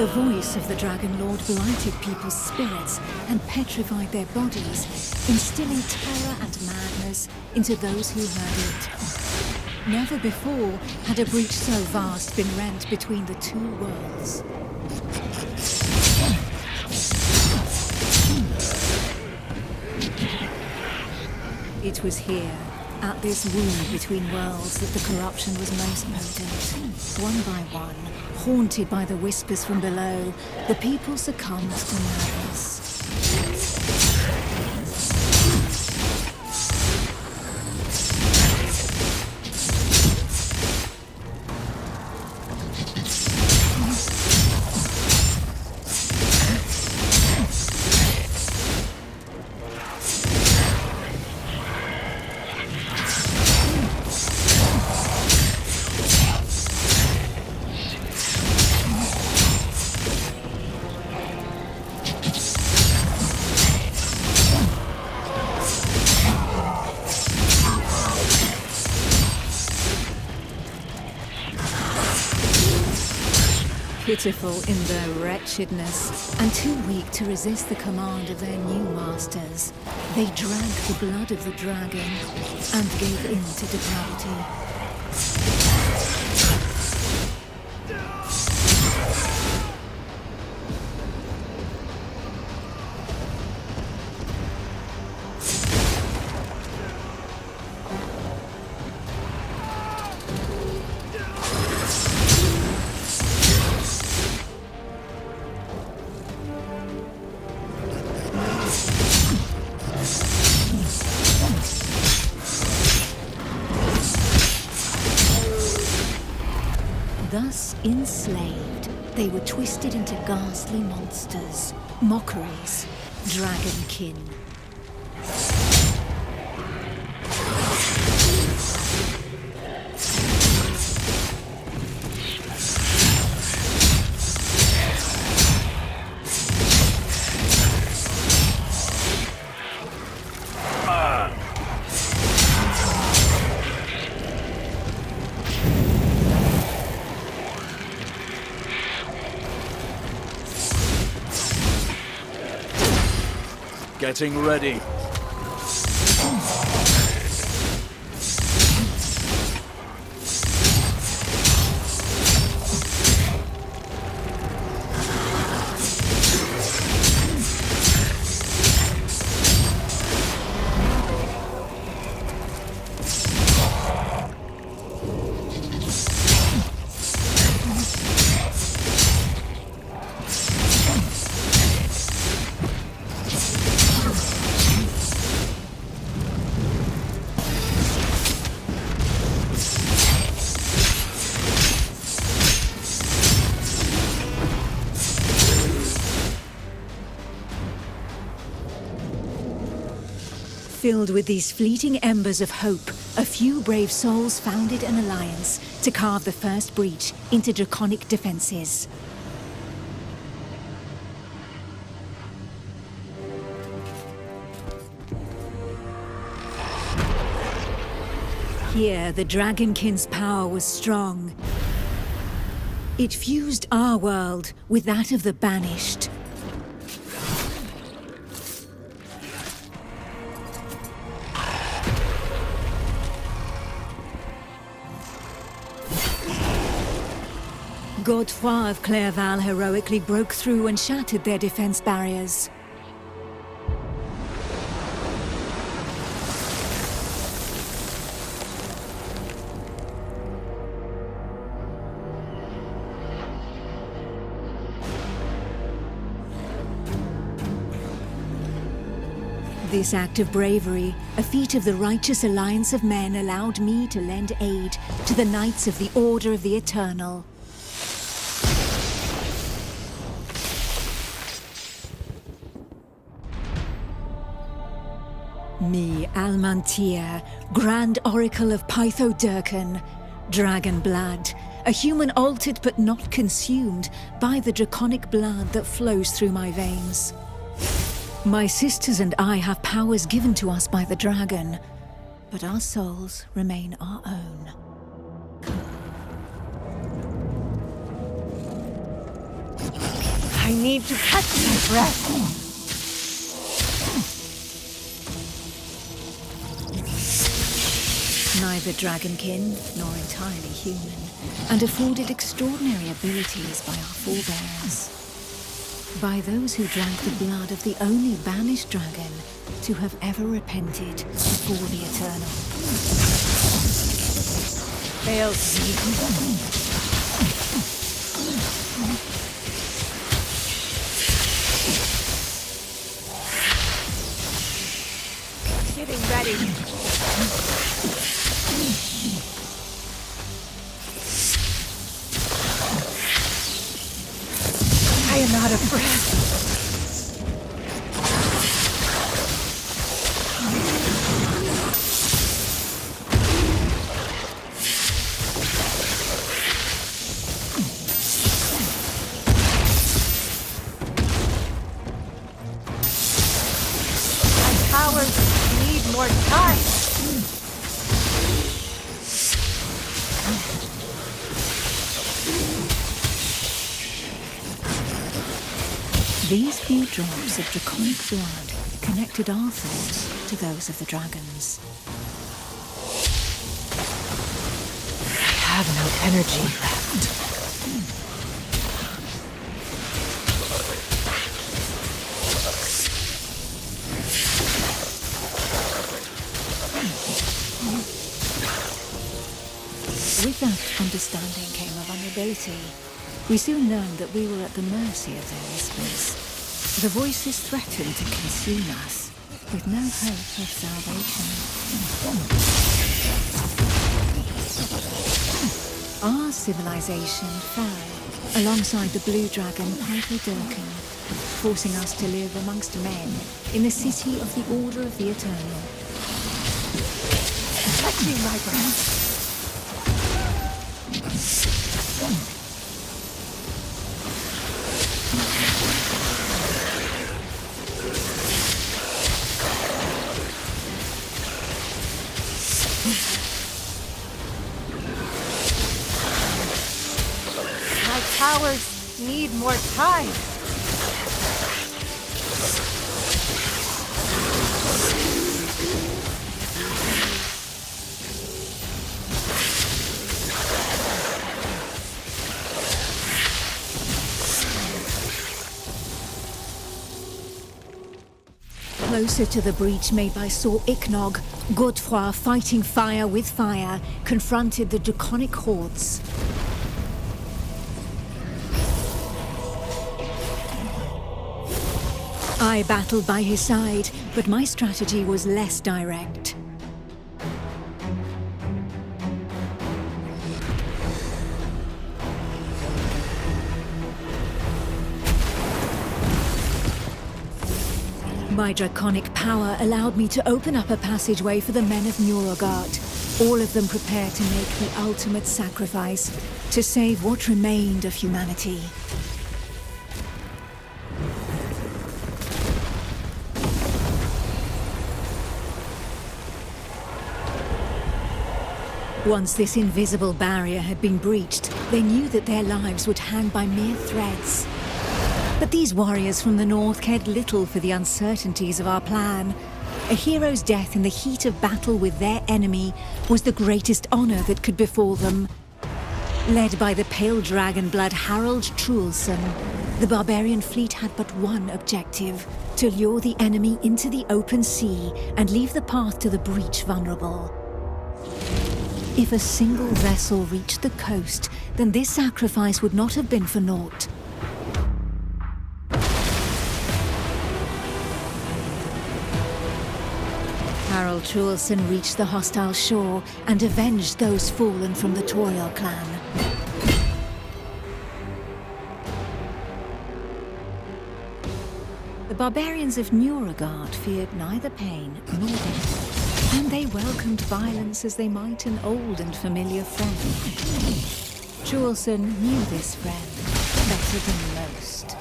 The voice of the Dragon Lord blighted people's spirits and petrified their bodies, instilling terror and madness into those who heard it. Never before had a breach so vast been rent between the two worlds. It was here, at this wound between worlds, that the corruption was most potent. One by one, haunted by the whispers from below, the people succumbed to madness. Pitiful in their wretchedness, and too weak to resist the command of their new masters, they drank the blood of the dragon and gave in to depravity. Thus enslaved, they were twisted into ghastly monsters, mockeries, Dragonkin. Getting ready. Filled with these fleeting embers of hope, a few brave souls founded an alliance to carve the first breach into draconic defenses. Here, the Dragonkin's power was strong. It fused our world with that of the Banished. Godefroy of Clairval heroically broke through and shattered their defense barriers. This act of bravery, a feat of the righteous alliance of men, allowed me to lend aid to the Knights of the Order of the Eternal. Me, Almantir, Grand Oracle of Pythodurcan, Dragon Blood, a human altered but not consumed by the draconic blood that flows through my veins. My sisters and I have powers given to us by the dragon, but our souls remain our own. I need to catch my breath. Neither Dragonkin nor entirely human, and afforded extraordinary abilities by our forebears. By those who drank the blood of the only banished dragon to have ever repented before the Eternal. Fails me. Getting ready. I am out of breath. My powers need more time. These few drops of draconic blood connected our thoughts to those of the dragons. I have no energy left. With that understanding came a vulnerability. We soon learned that we were at the mercy of their whispers. The voices threatened to consume us, with no hope of salvation. Our civilization fell alongside the blue dragon Dragonkin, forcing us to live amongst men in the city of the Order of the Eternal. Catching my breath. My powers need more time. Closer to the breach made by Sir Ichnog, Godefroy, fighting fire with fire, confronted the draconic hordes. I battled by his side, but my strategy was less direct. My draconic power allowed me to open up a passageway for the men of Nurogard, all of them prepared to make the ultimate sacrifice to save what remained of humanity. Once this invisible barrier had been breached, they knew that their lives would hang by mere threads. But these warriors from the north cared little for the uncertainties of our plan. A hero's death in the heat of battle with their enemy was the greatest honor that could befall them. Led by the pale dragon blood Harald Truelson, the barbarian fleet had but one objective: to lure the enemy into the open sea and leave the path to the breach vulnerable. If a single vessel reached the coast, then this sacrifice would not have been for naught. Harald Truelson reached the hostile shore and avenged those fallen from the Toriel clan. The barbarians of Nurogard feared neither pain nor death, and they welcomed violence as they might an old and familiar friend. Truelson knew this friend better than most.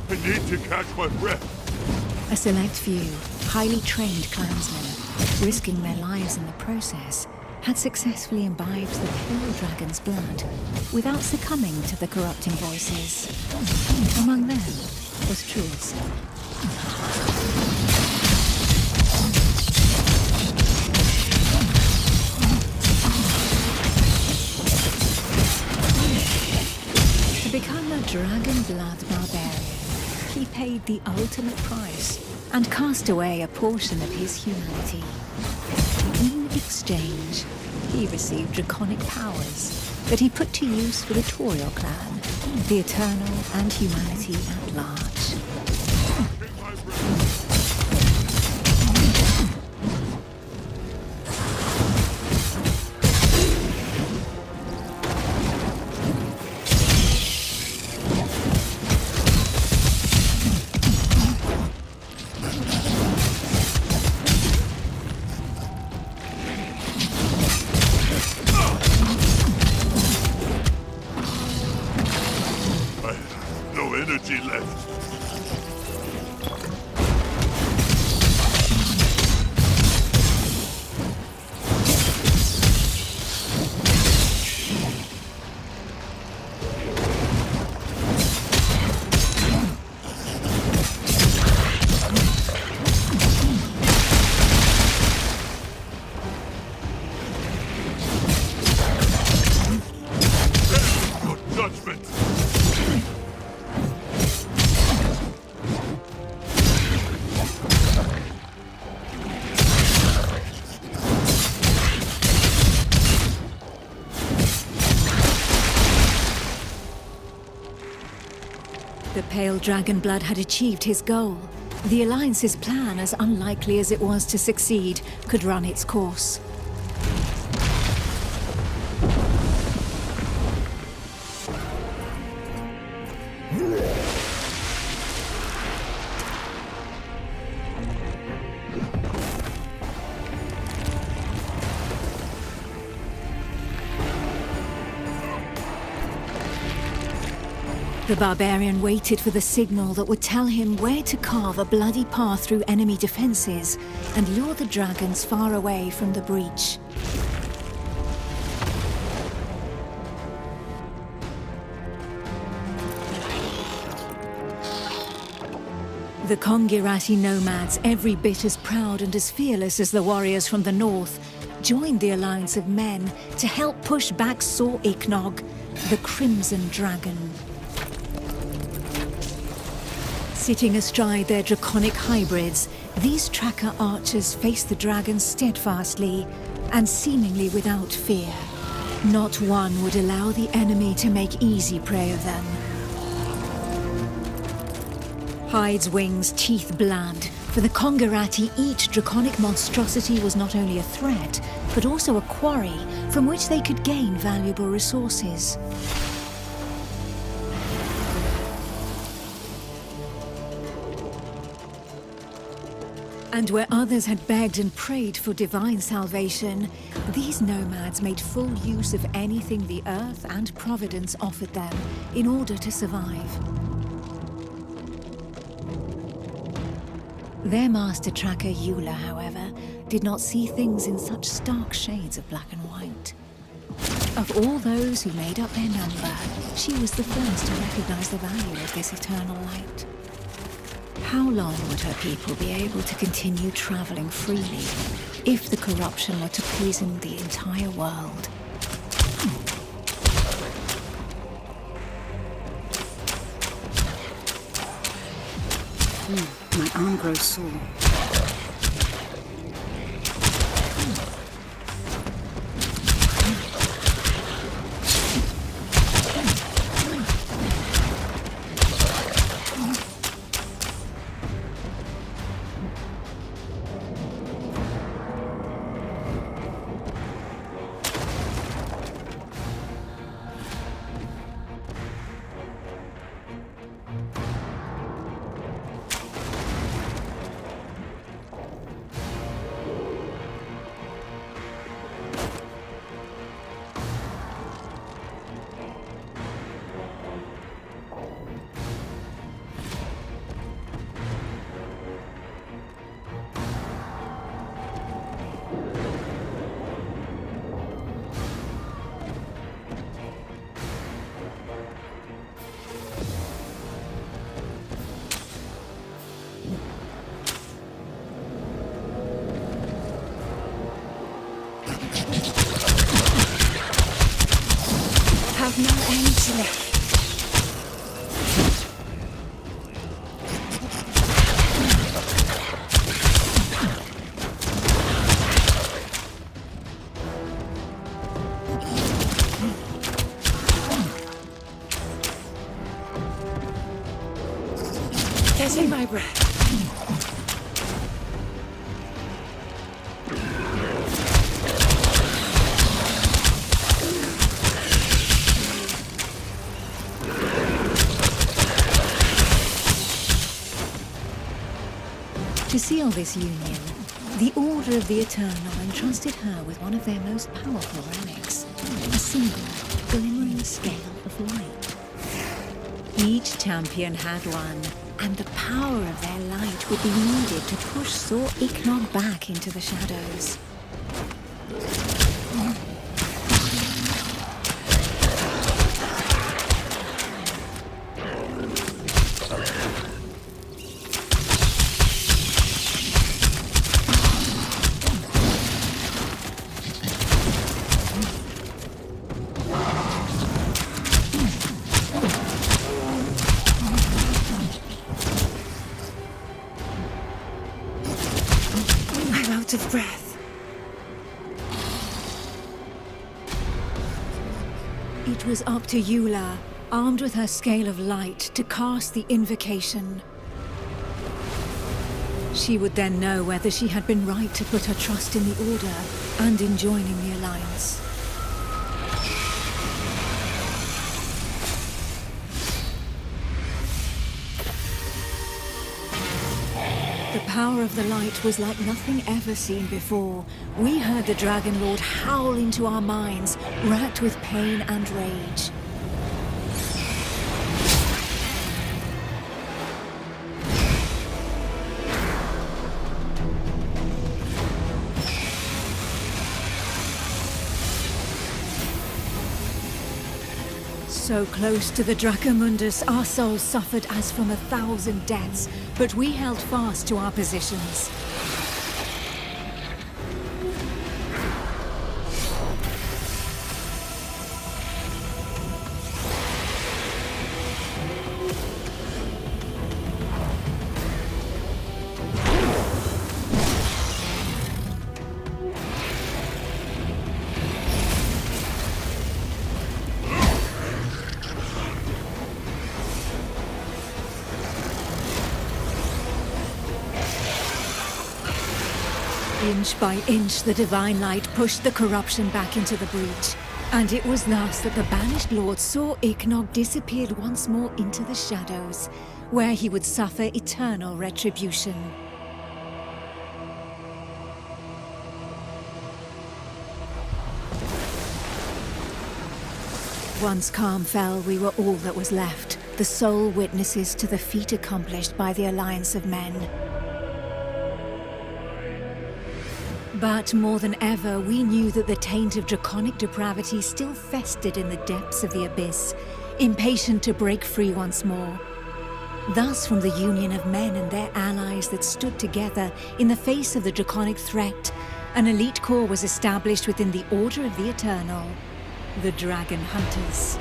I need to catch my breath. select few, highly trained clansmen, risking their lives in the process, had successfully imbibed the pale dragon's blood without succumbing to the corrupting voices. Among them was Truus. To become a dragon blood barbarian, he paid the ultimate price and cast away a portion of his humanity. In exchange, he received draconic powers that he put to use for the Toriel clan, the Eternal, and humanity at large. Energy left. Your judgment. The pale dragon blood had achieved his goal. The Alliance's plan, as unlikely as it was to succeed, could run its course. The barbarian waited for the signal that would tell him where to carve a bloody path through enemy defenses and lure the dragons far away from the breach. The Kongirati nomads, every bit as proud and as fearless as the warriors from the north, joined the alliance of men to help push back Sor Iknog, the Crimson Dragon. Sitting astride their draconic hybrids, these tracker archers faced the dragons steadfastly and seemingly without fear. Not one would allow the enemy to make easy prey of them. Hides, wings, teeth, blood. For the Kongirati, each draconic monstrosity was not only a threat, but also a quarry from which they could gain valuable resources. And where others had begged and prayed for divine salvation, these nomads made full use of anything the earth and providence offered them in order to survive. Their master tracker, Eula, however, did not see things in such stark shades of black and white. Of all those who made up their number, she was the first to recognize the value of this eternal light. How long would her people be able to continue traveling freely if the corruption were to poison the entire world? My arm grows sore. Have no age left. Catching my breath. To seal this union, the Order of the Eternal entrusted her with one of their most powerful relics, a single, glimmering scale of light. Each champion had one, and the power of their light would be needed to push Sir Ichnog back into the shadows. Of breath. It was up to Eula, armed with her scale of light, to cast the invocation. She would then know whether she had been right to put her trust in the Order and in joining the Alliance. The power of the light was like nothing ever seen before. We heard the Dragon Lord howl into our minds, racked with pain and rage. So close to the Dracomundus, our souls suffered as from 1,000 deaths, but we held fast to our positions. Inch by inch, the divine light pushed the corruption back into the breach. And it was thus that the banished Lord Sir Ichnog disappeared once more into the shadows, where he would suffer eternal retribution. Once calm fell, we were all that was left, the sole witnesses to the feat accomplished by the Alliance of Men. But more than ever, we knew that the taint of draconic depravity still festered in the depths of the abyss, impatient to break free once more. Thus, from the union of men and their allies that stood together in the face of the draconic threat, an elite corps was established within the Order of the Eternal, the Dragon Hunters.